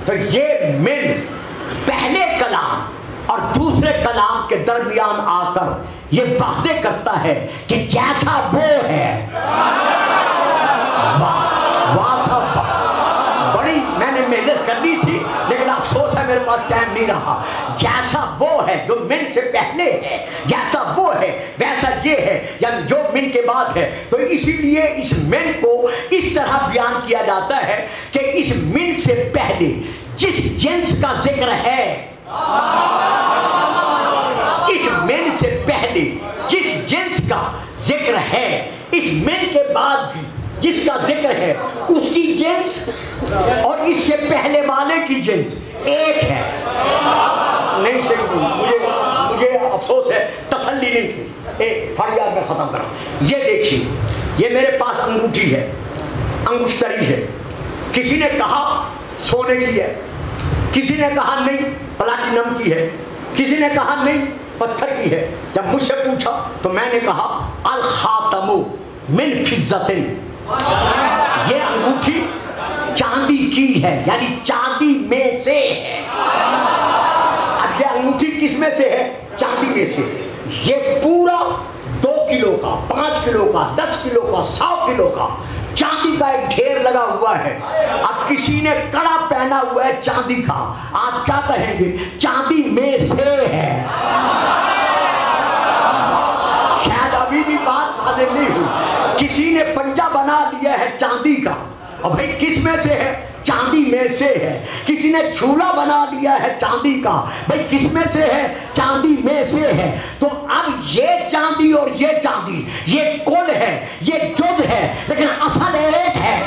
تو یہ من پہلے کلام اور دوسرے کلام کے درمیان آ کر یہ واضح کرتا ہے کہ جیسا وہ ہے. بڑی میں نے محنت کر لی تھی لیکن افسوس ہے میرے پاس ٹائم نہیں رہا. جیسا وہ ہے جو من سے پہلے ہے، جیسا وہ ہے ویسا یہ ہے، یعنی جو من کے بعد ہے. تو اسی لیے اس من کو اس طرح بیان کیا جاتا ہے کہ اس من سے پہلے جس جنس کا ذکر ہے، اس من سے پہلے جس جنس کا ذکر ہے، اس من کے بعد بھی جس کا ذکر ہے اس کی جنس اور اس سے پہلے والے کی جنس ایک ہے. نہیں مجھے افسوس ہے، تسلی نہیں تھی. ایک فریاد میں ختم کرا. یہ دیکھیے، یہ میرے پاس انگوٹھی ہے، انگشتری ہے. کسی نے کہا سونے کی ہے، کسی نے کہا نہیں پلاٹینم کی ہے، کسی نے کہا نہیں پتھر کی ہے. جب مجھ سے پوچھا تو میں نے کہا الخاتم من فضة، یہ انگوٹھی چاندی کی ہے، یعنی چاندی میں سے ہے. اب یہ انگوٹھی کس میں سے ہے؟ چاندی میں سے. یہ پورا 2 کلو کا، 5 کلو کا، 10 کلو کا، 100 کلو کا چاندی کا ایک ڈھیر لگا ہوا ہے. اب کسی نے کڑا پہنا ہوا ہے چاندی کا، آپ کیا کہیں گے؟ چاندی میں سے ہے. شاید ابھی بھی بات واضح نہیں ہوئی. کسی نے پنجہ بنا لیا ہے چاندی کا، اور بھائی کس میں سے ہے؟ چاندی میں سے ہے، کسی نے جھولا بنا لیا ہے چاندی کا، بھئی کس میں سے ہے؟ چاندی میں سے ہے۔ تو اب یہ چاندی اور یہ چاندی، یہ کل ہے، یہ جز ہے، لیکن اصل ایک ہے۔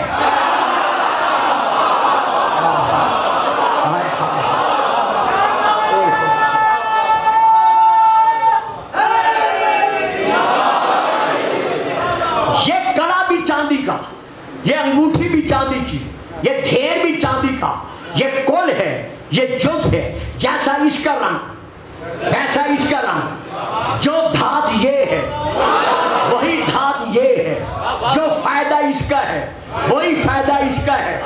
یہ کڑا بھی چاندی کا، یہ انگوٹھی بھی چاندی کی، یہ ڈھیر بھی چاندی کا، یہ کل ہے، یہ جز ہے۔ جیسا اس کا رنگ ویسا اس کا رنگ، جو دھات یہ ہے وہی دھات یہ ہے، جو فائدہ اس کا ہے وہی فائدہ اس کا ہے،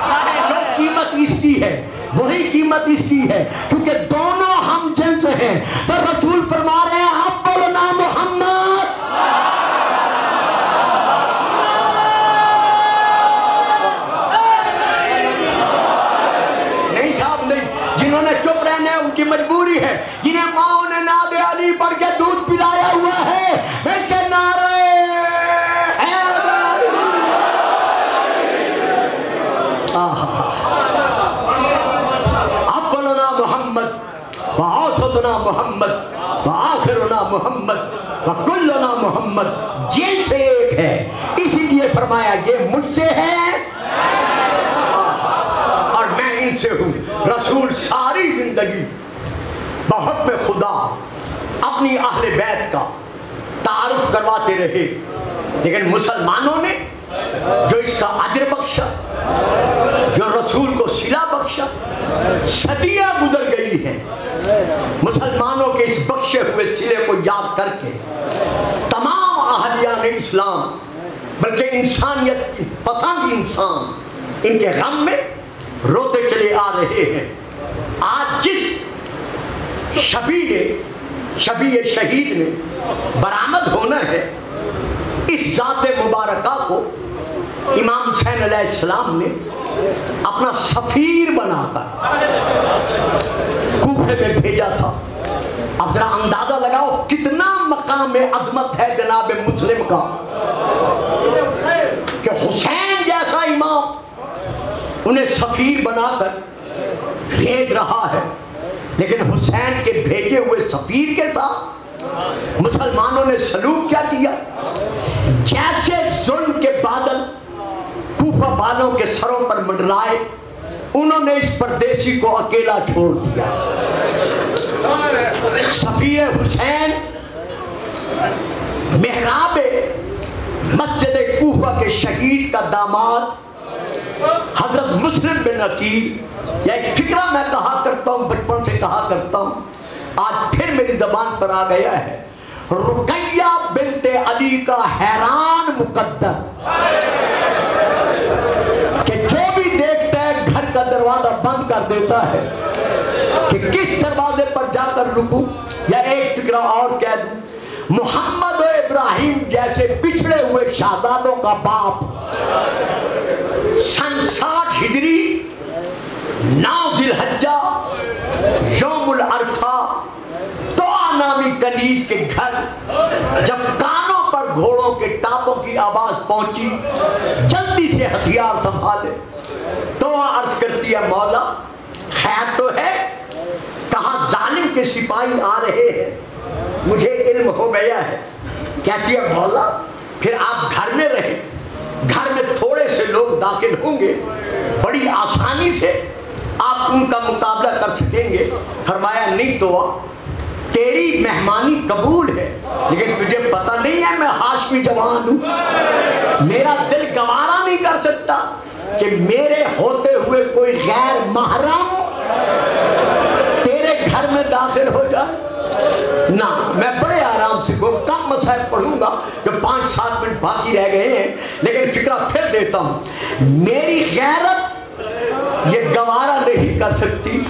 جو قیمت اس کی ہے وہی قیمت اس کی ہے، کیونکہ دونوں ہم جنس ہیں۔ تو رسول فرما رہے ہیں آپ بولو نا محمد۔ نہیں صاحب نہیں، جنہوں نے چپ رہنا ہے ان کی مجبوری ہے، جنہیں ماں نے ناد علی پڑھ کے دودھ پلایا ہوا ہے، ان کے نعرے اولنا محمد وآوسطنا محمد وآخرنا محمد وکلنا محمد، جن سے ایک ہے، اسی لیے فرمایا یہ مجھ سے ہے اور میں ان سے ہوں۔ رسول ساری زندگی بحب خدا اپنی اہل بیت کا تعارف کرواتے رہے، لیکن مسلمانوں نے جو اس کا اجر بخشا، جو رسول کو صلہ بخشا، صدیاں گزر گئی ہیں، مسلمانوں کے اس بخشے ہوئے صلے کو یاد کر کے تمام اہلیان اسلام بلکہ انسانیت کی پسند انسان ان کے غم میں روتے چلے آ رہے ہیں۔ آج جس شبیہ شہید نے برآمد ہونا ہے، اس ذات مبارکہ کو امام حسین علیہ السلام نے اپنا سفیر بنا کر کوفے میں بھیجا تھا۔ اب ذرا اندازہ لگاؤ کتنا مقام عظمت ہے جناب مسلم کا، کہ حسین جیسا امام انہیں سفیر بنا کر بھیج رہا ہے، لیکن حسین کے بھیجے ہوئے سفیر کے ساتھ مسلمانوں نے سلوک کیا کیا؟ جیسے ظلم کے بادل کوفہ والوں کے سروں پر منڈرائے، انہوں نے اس پردیسی کو اکیلا چھوڑ دیا۔ سفیر حسین محراب مسجد کوفہ کے شہید کا داماد حضرت مسلم بن عقیل، یہ ایک فکرہ میں کہا کرتا ہوں، بچپن سے کہا کرتا ہوں، آج پھر میری زبان پر آ گیا ہے، رقیہ بنت علی کا حیران مقدر، کہ جو بھی دیکھتا ہے گھر کا دروازہ بند کر دیتا ہے کہ کس دروازے پر جا کر رکوں، یا ایک فکرہ اور کہہ دوں، محمد و ابراہیم جیسے بچھڑے ہوئے شہزادوں کا باپ سن 60 ہجری 9 ذی الحجہ یوم العرفہ توآ نامی کنیز کے گھر جب کانوں پر گھوڑوں کے ٹاپوں کی آواز پہنچی، جلدی سے ہتھیار سنبھالے، توآ عرض کرتی ہے مولا خیر تو ہے؟ کہاں ظالم کے سپاہی آ رہے ہیں، مجھے علم ہو گیا ہے۔ کہتی ہے مولا پھر آپ گھر میں رہیں، گھر میں تھوڑے سے لوگ داخل ہوں گے، بڑی آسانی سے آپ ان کا مقابلہ کر سکیں گے۔ فرمایا نہیں توآ تیری مہمانی قبول ہے، لیکن تجھے پتہ نہیں ہے میں ہاشمی جوان ہوں، میرا دل گوارا نہیں کر سکتا کہ میرے ہوتے ہوئے کوئی غیر محرم تیرے گھر میں داخل ہو جائے۔ نہ، میں بڑے آرام سے کم مسائل پڑھوں گا، جو 5-7 منٹ باقی رہ گئے ہیں، لیکن فکرہ پھر دیتا ہوں۔ میری غیرت یہ گوارا نہیں کر سکتی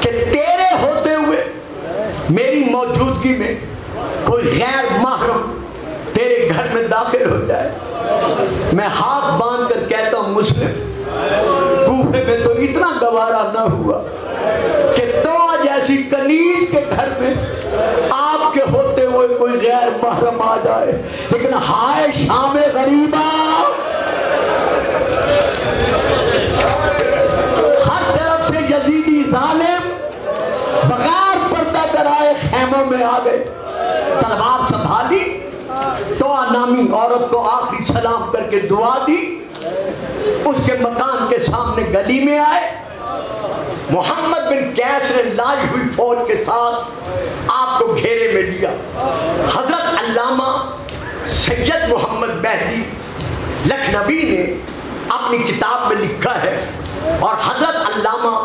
کہ تیرے ہوتے ہوئے میری موجودگی میں کوئی غیر محرم تیرے گھر میں داخل ہو جائے۔ میں ہاتھ باندھ کر کہتا ہوں مسلم کوفے میں تو اتنا گوارا نہ ہوا کہ توآ جیسی کنیز کے گھر میں آپ کے ہوتے ہوئے کوئی غیر محرم آ جائے، لیکن ہائے شام غریبہ، خیموں میں آ گئے، تلوار سنبھالی، دعا نامی عورت کو آخری سلام کر کے دعا دی، اس کے مکان کے سامنے گلی میں آئے، محمد بن قیس نے لائی ہوئی فوج کے ساتھ آپ کو گھیرے میں لیا۔ حضرت علامہ سید محمد مہدی لکھنوی نے اپنی کتاب میں لکھا ہے، اور حضرت علامہ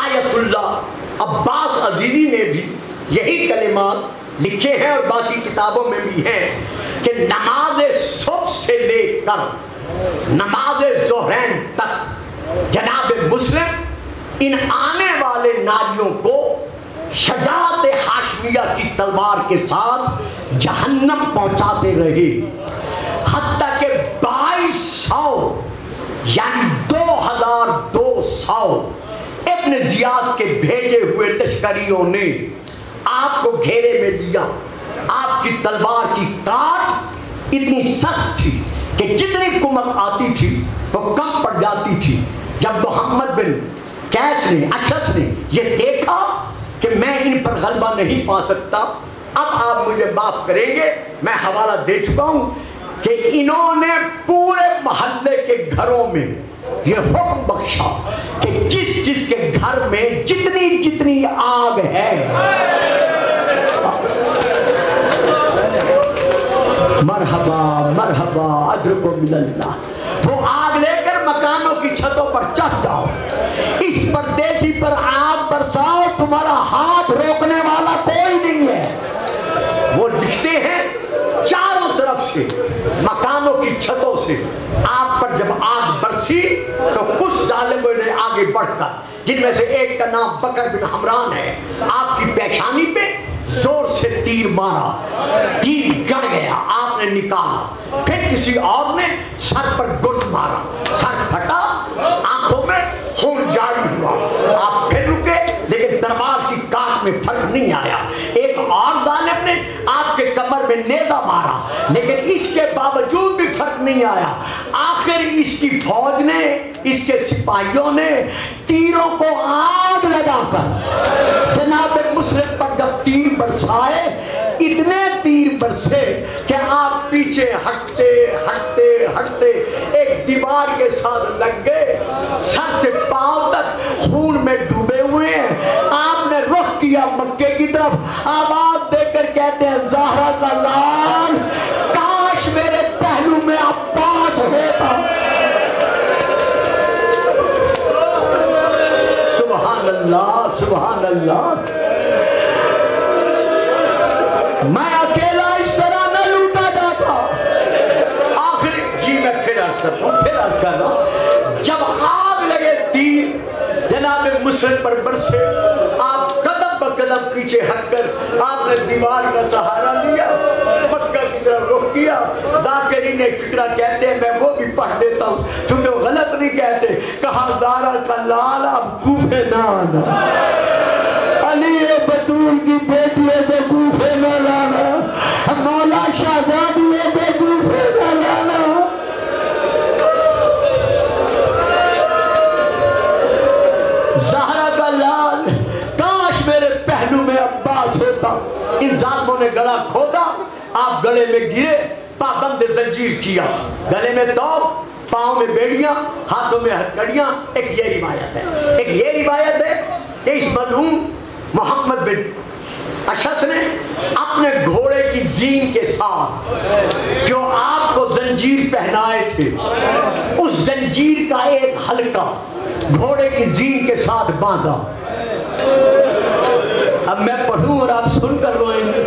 آیت اللہ عباس عزیزی نے بھی یہی کلمات لکھے ہیں اور باقی کتابوں میں بھی ہیں، کہ نماز صبح سے لے کر نماز ظہرین تک جناب مسلم ان آنے والے ناریوں کو شجاعت ہاشمیہ کی تلوار کے ساتھ جہنم پہنچاتے رہے، حتیٰ کہ 2200 یعنی 2200 ابن زیاد کے بھیجے ہوئے لشکریوں نے آپ کو گھیرے میں لیا۔ آپ کی تلوار کی کاٹ اتنی سخت تھی کہ جتنی کمک آتی تھی وہ کم پڑ جاتی تھی۔ جب محمد بن قیس نے، اشعث نے یہ دیکھا کہ میں ان پر غلبہ نہیں پا سکتا، اب آپ مجھے معاف کریں گے، میں حوالہ دے چکا ہوں کہ انہوں نے پورے محلے کے گھروں میں یہ حکم بخشا کہ جس جس کے گھر میں جتنی جتنی آگ ہے، مرحبا مرحبا ادرکو من اللہ، وہ آگ لے کر مکانوں کی چھتوں پر چڑھ جاؤ، اس پردیسی پر آگ برساؤ، تمہارا ہاتھ روکنے والا کوئی نہیں ہے۔ وہ لکھتے ہیں چاروں طرف سے مکانوں کی چھتوں سے آپ پر جب آگ برسی تو کچھ ظالموں نے آگے بڑھ کر، جن میں سے ایک کا نام بکر بن حمران ہے، آپ کی پیشانی پہ زور سے تیر مارا، تیر گڑ گیا، آپ نے نکالا، پھر کسی اور نے سر پر گرد مارا، سر پھٹا، آنکھوں میں خون جاری ہوا، آپ پھر رکے، لیکن دربار کی کاٹ میں فرق نہیں آیا۔ ایک اور ظالم نے آپ کے کمر میں نیزہ مارا، لیکن اس کے باوجود بھی فرق نہیں آیا۔ آخر اس کی فوج نے، اس کے سپاہیوں نے تیروں کو آگ لگا کر جناب مسلم پر جب تیر برسائے، اتنے تیر برسے کہ آپ پیچھے ہٹتے ہٹتے ہٹتے ایک دیوار کے ساتھ لگ گئے، سر سے پاؤں تک خون میں ڈوبے ہوئے ہیں۔ آپ نے رخ کیا مکے کی طرف، آواز دے کر کہتے ہیں زہرا کا لال، کاش میرے پہلو میں عباس ہوتا۔ سبحان اللہ سبحان اللہ، میں اکیلا اس طرح نہ لوٹا جاتا۔ آخری جی میں پھر عرض کر رہا ہوں، جب آگ لگے تیر جناب مسلم پر برسے، آپ قدم بقدم پیچھے ہٹ کر آپ نے دیوار کا سہارا لیا، مکہ کی طرف رخ کیا۔ ذاکرین ایک فکرہ کہتے ہیں، میں وہ بھی پڑھ دیتا ہوں چونکہ وہ غلط نہیں کہتے، کہا زہرا کا لال اب کوفے نہ آنا، علی بطول کی بیٹی دے کوفے نہ لانا، مولا شہزادی دے کوفے نہ لانا۔ زہرا کا لال، کاش میرے پہلو میں عباس ہوتا۔ ان ظالموں نے گلا کھودا، آپ گلے میں گرے، پابند زنجیر کیا، گلے میں توپ، پاؤں میں بیڑیاں، ہاتھوں میں ہتھکڑیاں۔ ایک یہ روایت ہے کہ اس ملعون محمد بن اشعث نے اپنے گھوڑے کی زین کے ساتھ جو آپ کو زنجیر پہنائے تھے، اس زنجیر کا ایک حلقہ گھوڑے کی زین کے ساتھ باندھا۔ اب میں پڑھوں اور آپ سن کر روئیں گے۔